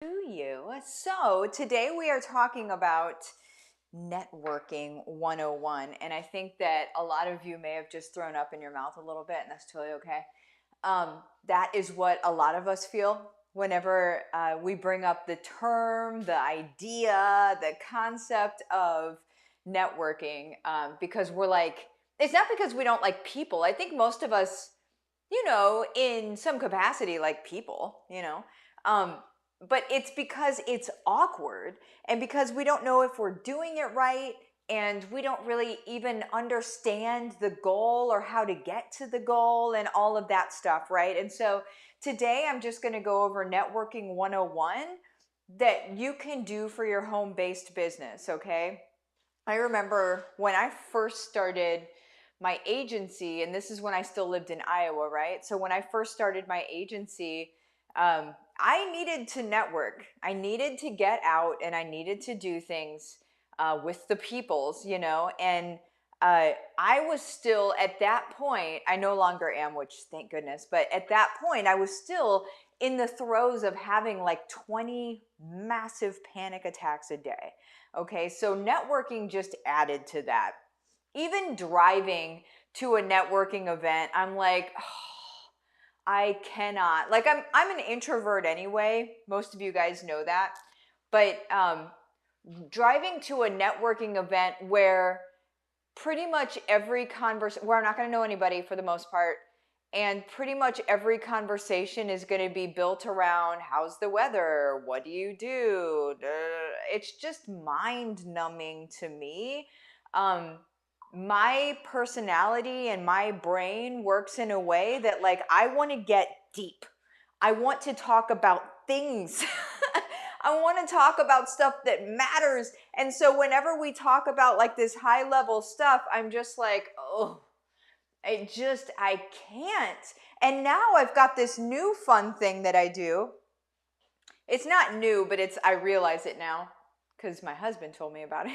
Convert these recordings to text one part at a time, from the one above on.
You. So today we are talking about networking 101, and I think that a lot of you may have just thrown up in your mouth a little bit, and that's totally okay. That is what a lot of us feel whenever we bring up the term, the idea, the concept of networking, because we're like, it's not because we don't like people. I think most of us, in some capacity, like people, um, but it's because it's awkward and because we don't know if we're doing it right, and we don't really even understand the goal or how to get to the goal and all of that stuff, right? And so today I'm just going to go over networking 101 that you can do for your home-based business, okay? I remember when I first started my agency, and this is when I still lived in Iowa, right? So when I first started my agency, I needed to network. I needed to get out and I needed to do things with the peoples, and I was still at that point, I no longer am, which thank goodness, but at that point, I was still in the throes of having like 20 massive panic attacks a day. Okay, so networking just added to that. Even driving to a networking event, I'm like, oh, I cannot. Like I'm an introvert anyway. Most of you guys know that. But driving to a networking event where pretty much every conversation, where I'm not going to know anybody for the most part, and pretty much every conversation is going to be built around how's the weather, what do you do, it's just mind numbing to me. um my personality and my brain works in a way that, like, I want to get deep. I want to talk about things. I want to talk about stuff that matters. And so whenever we talk about like this high level stuff, I'm just like, oh, I can't. And now I've got this new fun thing that I do. It's not new, but I realize it now because my husband told me about it.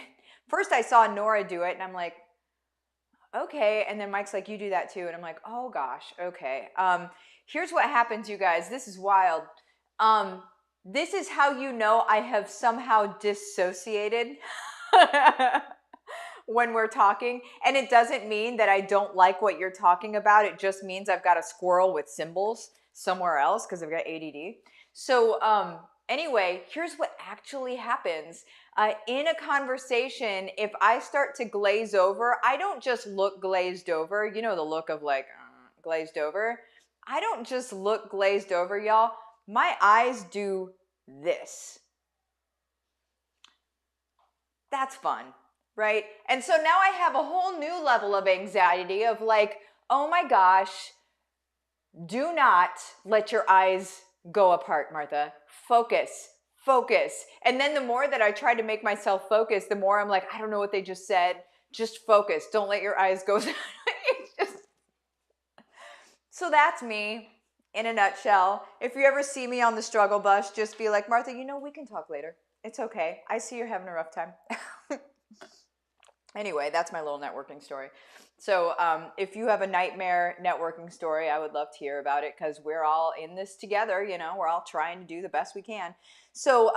First I saw Nora do it and I'm like, okay. And then Mike's like, you do that too. And I'm like, oh gosh, okay. Here's what happens, you guys. This is wild. Um, this is how you know I have somehow dissociated when we're talking. And it doesn't mean that I don't like what you're talking about. It just means I've got a squirrel with symbols somewhere else because I've got ADD. So anyway, here's what actually happens. In a conversation, if I start to glaze over, I don't just look glazed over. You know the look of like glazed over. I don't just look glazed over, y'all. My eyes do this. That's fun, right? And so now I have a whole new level of anxiety of like, oh my gosh, do not let your eyes go apart, Martha. Focus, focus. And then the more that I try to make myself focus, the more I'm like, I don't know what they just said. Just focus. Don't let your eyes go. So that's me in a nutshell. If you ever see me on the struggle bus, just be like, Martha, we can talk later. It's okay. I see you're having a rough time. Anyway, that's my little networking story. So if you have a nightmare networking story, I would love to hear about it because we're all in this together. We're all trying to do the best we can. So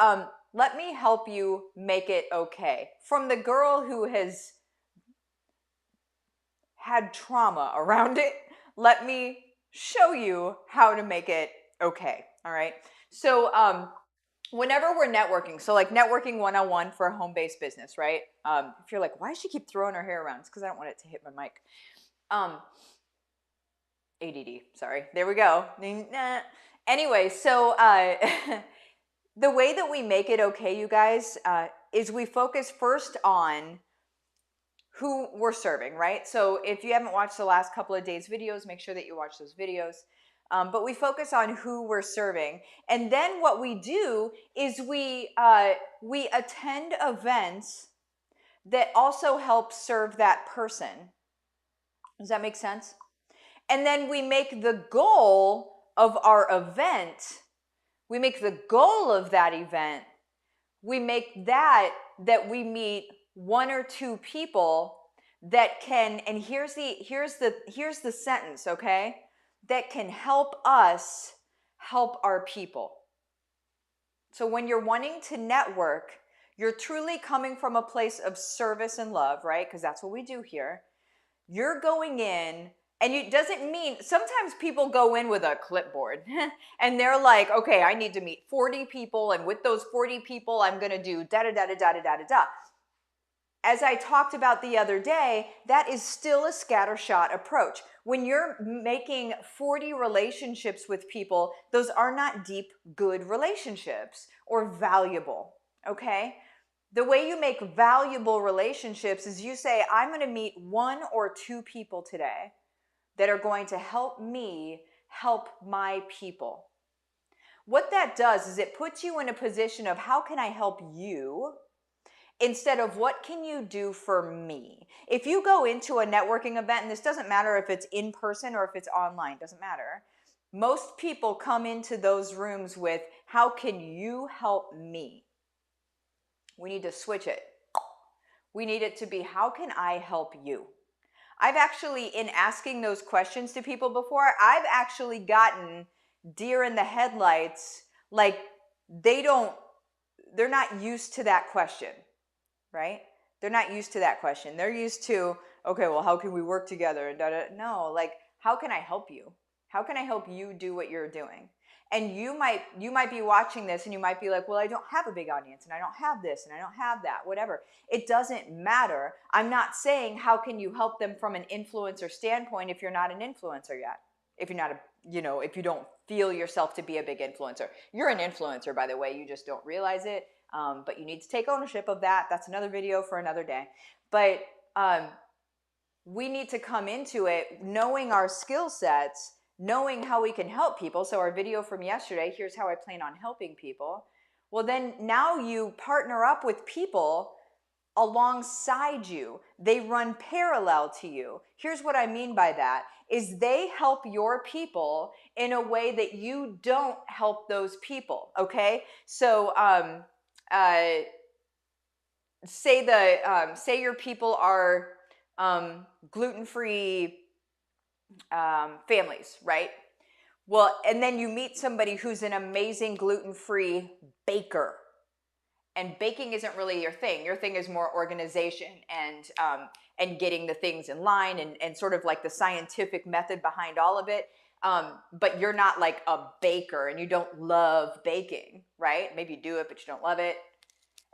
let me help you make it okay. From the girl who has had trauma around it, let me show you how to make it okay. All right. So whenever we're networking, so like networking 101 for a home-based business, right? If you're like, why does she keep throwing her hair around? It's because I don't want it to hit my mic. ADD, sorry. There we go. Anyway, so the way that we make it okay, you guys, is we focus first on who we're serving, right? So if you haven't watched the last couple of days' videos, make sure that you watch those videos. But we focus on who we're serving. And then what we do is we attend events that also help serve that person. Does that make sense? And then we make the goal of our event, we make the goal of that event, we make that we meet one or two people that can, and here's the sentence, okay? That can help us help our people. So when you're wanting to network, you're truly coming from a place of service and love, right? Because that's what we do here. You're going in, and it doesn't mean, sometimes people go in with a clipboard and they're like, okay, I need to meet 40 people, and with those 40 people, I'm going to do da da da da da da da da. As I talked about the other day, that is still a scattershot approach. When you're making 40 relationships with people, those are not deep, good relationships or valuable, okay? The way you make valuable relationships is you say, I'm going to meet 1 or 2 people today that are going to help me help my people. What that does is it puts you in a position of how can I help you, instead of what can you do for me? If you go into a networking event, and this doesn't matter if it's in person or if it's online, doesn't matter. Most people come into those rooms with, how can you help me? We need to switch it. We need it to be, how can I help you? I've actually, in asking those questions to people before, I've actually gotten deer in the headlights, like they're not used to that question. Right? They're not used to that question. They're used to, okay, well, how can we work together? No, like, how can I help you? How can I help you do what you're doing? And you might be watching this and you might be like, well, I don't have a big audience and I don't have this and I don't have that, whatever. It doesn't matter. I'm not saying how can you help them from an influencer standpoint if you're not an influencer yet. If you're not if you don't feel yourself to be a big influencer. You're an influencer, by the way, you just don't realize it. But you need to take ownership of that. That's another video for another day. But we need to come into it knowing our skill sets, knowing how we can help people. So our video from yesterday, here's how I plan on helping people. Well, then now you partner up with people alongside you. They run parallel to you. Here's what I mean by that, is they help your people in a way that you don't help those people, okay? So, say your people are gluten-free families, right? Well, and then you meet somebody who's an amazing gluten-free baker, and baking isn't really your thing. Your thing is more organization and getting the things in line and sort of like the scientific method behind all of it. But you're not like a baker and you don't love baking, right? Maybe you do it, but you don't love it.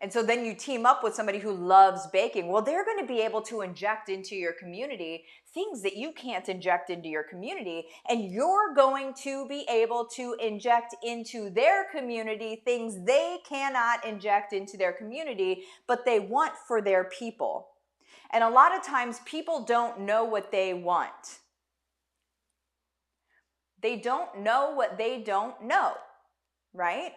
And so then you team up with somebody who loves baking. Well, they're going to be able to inject into your community things that you can't inject into your community. And you're going to be able to inject into their community things they cannot inject into their community, but they want for their people. And a lot of times people don't know what they want. They don't know what they don't know, right?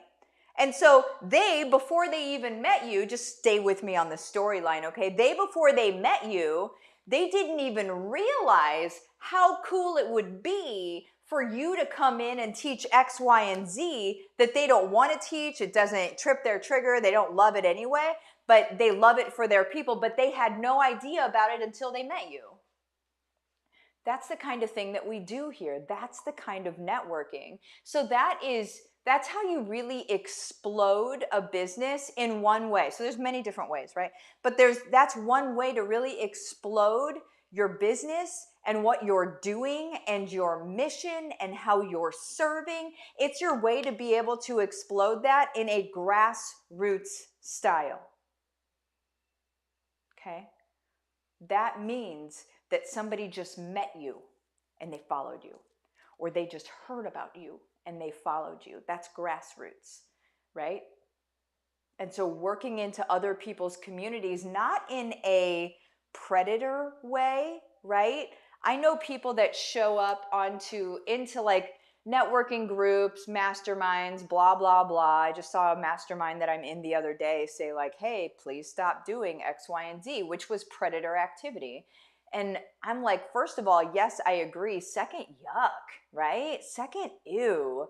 And so they, before they even met you, just stay with me on the storyline, okay? Before they met you, they didn't even realize how cool it would be for you to come in and teach X, Y, and Z that they don't want to teach. It doesn't trip their trigger. They don't love it anyway, but they love it for their people, but they had no idea about it until they met you. That's the kind of thing that we do here. That's the kind of networking. So that's how you really explode a business in one way. So there's many different ways, right? But that's one way to really explode your business and what you're doing and your mission and how you're serving. It's your way to be able to explode that in a grassroots style. Okay? That means that somebody just met you and they followed you, or they just heard about you and they followed you. That's grassroots, right? And so working into other people's communities, not in a predator way, right? I know people that show up into like networking groups, masterminds, blah, blah, blah. I just saw a mastermind that I'm in the other day say like, hey, please stop doing X, Y, and Z, which was predator activity. And I'm like, first of all, yes, I agree. Second, yuck, right? Second, ew.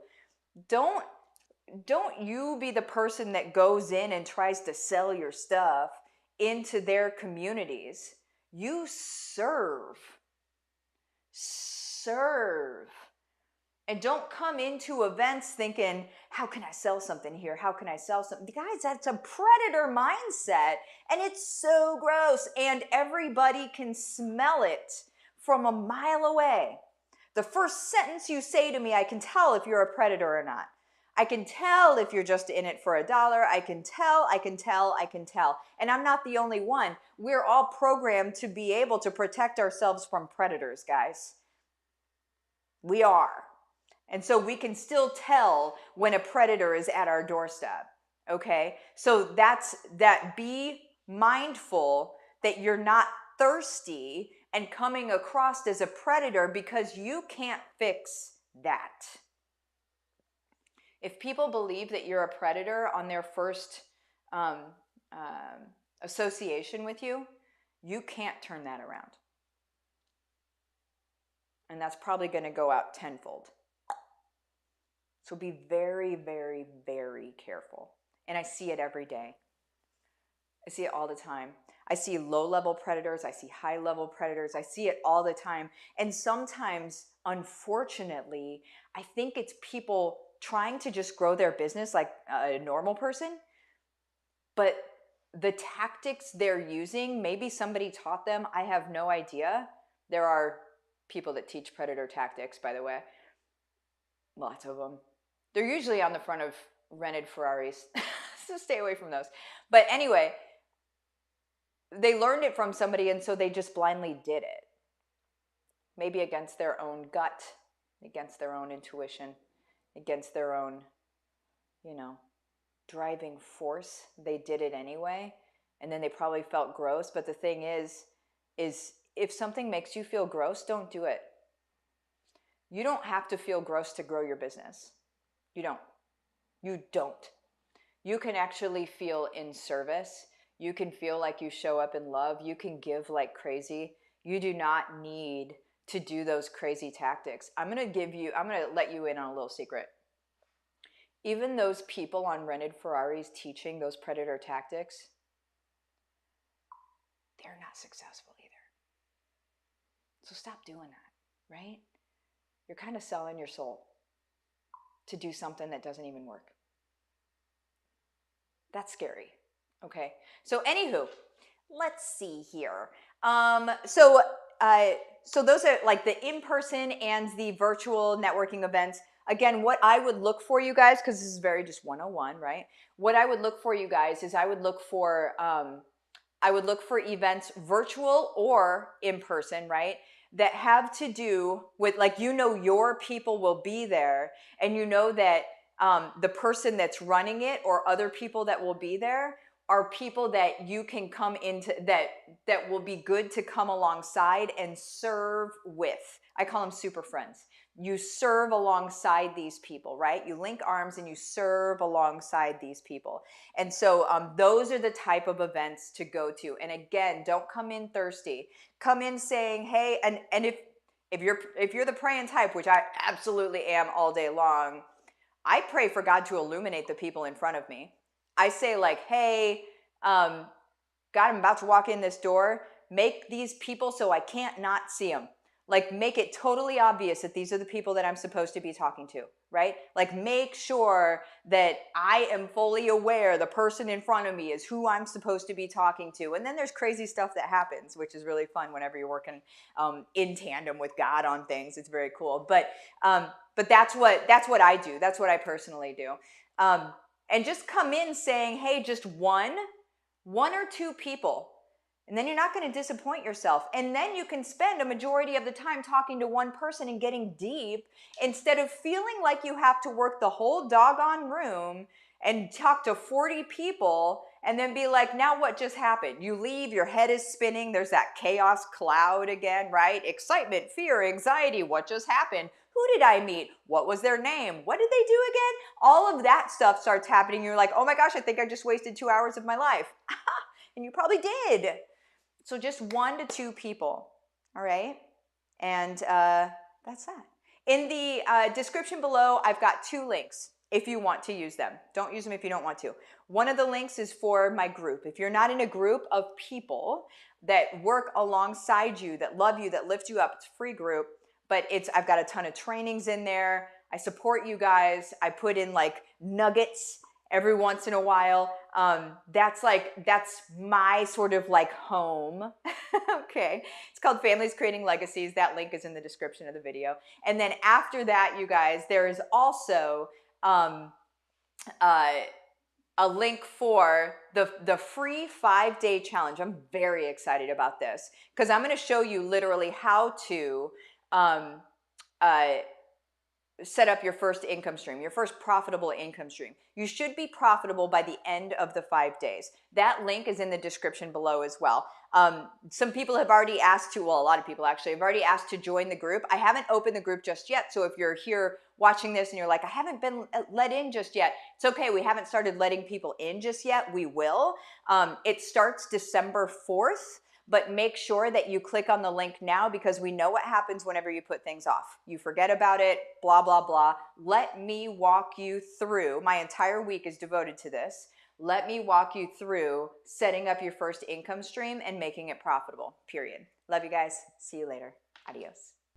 Don't you be the person that goes in and tries to sell your stuff into their communities. You serve. And don't come into events thinking, how can I sell something here? How can I sell something? Guys, that's a predator mindset, and it's so gross, and everybody can smell it from a mile away. The first sentence you say to me, I can tell if you're a predator or not. I can tell if you're just in it for $1. I can tell, I can tell, I can tell. And I'm not the only one. We're all programmed to be able to protect ourselves from predators, guys. We are. And so we can still tell when a predator is at our doorstep, okay? So that's that. Be mindful that you're not thirsty and coming across as a predator, because you can't fix that. If people believe that you're a predator on their first association with you, you can't turn that around. And that's probably going to go out tenfold. So be very, very, very careful. And I see it every day. I see it all the time. I see low-level predators. I see high-level predators. I see it all the time. And sometimes, unfortunately, I think it's people trying to just grow their business like a normal person. But the tactics they're using, maybe somebody taught them. I have no idea. There are people that teach predator tactics, by the way. Lots of them. They're usually on the front of rented Ferraris, so stay away from those. But anyway, they learned it from somebody, and so they just blindly did it. Maybe against their own gut, against their own intuition, against their own, driving force. They did it anyway, and then they probably felt gross. But the thing is if something makes you feel gross, don't do it. You don't have to feel gross to grow your business. You don't. You can actually feel in service. You can feel like you show up in love. You can give like crazy. You do not need to do those crazy tactics. I'm going to let you in on a little secret. Even those people on rented Ferraris teaching those predator tactics, they're not successful either. So stop doing that, right? You're kind of selling your soul to do something that doesn't even work. That's scary. Okay. So anywho, let's see here. So those are like the in-person and the virtual networking events. Again, what I would look for, you guys, because this is very just 101, right? What I would look for, you guys, is I would look for events virtual or in person, right? That have to do with, like, your people will be there, and that the person that's running it or other people that will be there are people that you can come into, that will be good to come alongside and serve with. I call them super friends. You serve alongside these people, right? You link arms and you serve alongside these people. And so those are the type of events to go to. And again, don't come in thirsty. Come in saying, hey, and if you're the praying type, which I absolutely am all day long, I pray for God to illuminate the people in front of me. I say like, hey, God, I'm about to walk in this door. Make these people so I can't not see them. Like, make it totally obvious that these are the people that I'm supposed to be talking to, right? Like, make sure that I am fully aware the person in front of me is who I'm supposed to be talking to. And then there's crazy stuff that happens, which is really fun whenever you're working in tandem with God on things. It's very cool. But that's what I do. That's what I personally do. And just come in saying, hey, just one or two people. And then you're not going to disappoint yourself. And then you can spend a majority of the time talking to one person and getting deep, instead of feeling like you have to work the whole doggone room and talk to 40 people and then be like, now what just happened? You leave, your head is spinning. There's that chaos cloud again, right? Excitement, fear, anxiety. What just happened? Who did I meet? What was their name? What did they do again? All of that stuff starts happening. You're like, oh my gosh, I think I just wasted 2 hours of my life. And you probably did. So just 1 to 2 people, all right? And that's that. In the description below, I've got 2 links if you want to use them. Don't use them if you don't want to. One of the links is for my group. If you're not in a group of people that work alongside you, that love you, that lift you up, it's a free group, but I've got a ton of trainings in there. I support you guys. I put in like nuggets every once in a while. That's my sort of like home. Okay. It's called Families Creating Legacies. That link is in the description of the video. And then after that, you guys, there is also a link for the free 5-day challenge. I'm very excited about this because I'm going to show you literally how to set up your first income stream, your first profitable income stream. You should be profitable by the end of the 5 days. That link is in the description below as well. Some people have already asked to, well, a lot of people actually have already asked to join the group. I haven't opened the group just yet. So if you're here watching this and you're like, I haven't been let in just yet, it's okay. We haven't started letting people in just yet. We will. It starts December 4th. But make sure that you click on the link now because we know what happens whenever you put things off. You forget about it, blah, blah, blah. Let me walk you through. My entire week is devoted to this. Let me walk you through setting up your first income stream and making it profitable, period. Love you guys. See you later. Adios.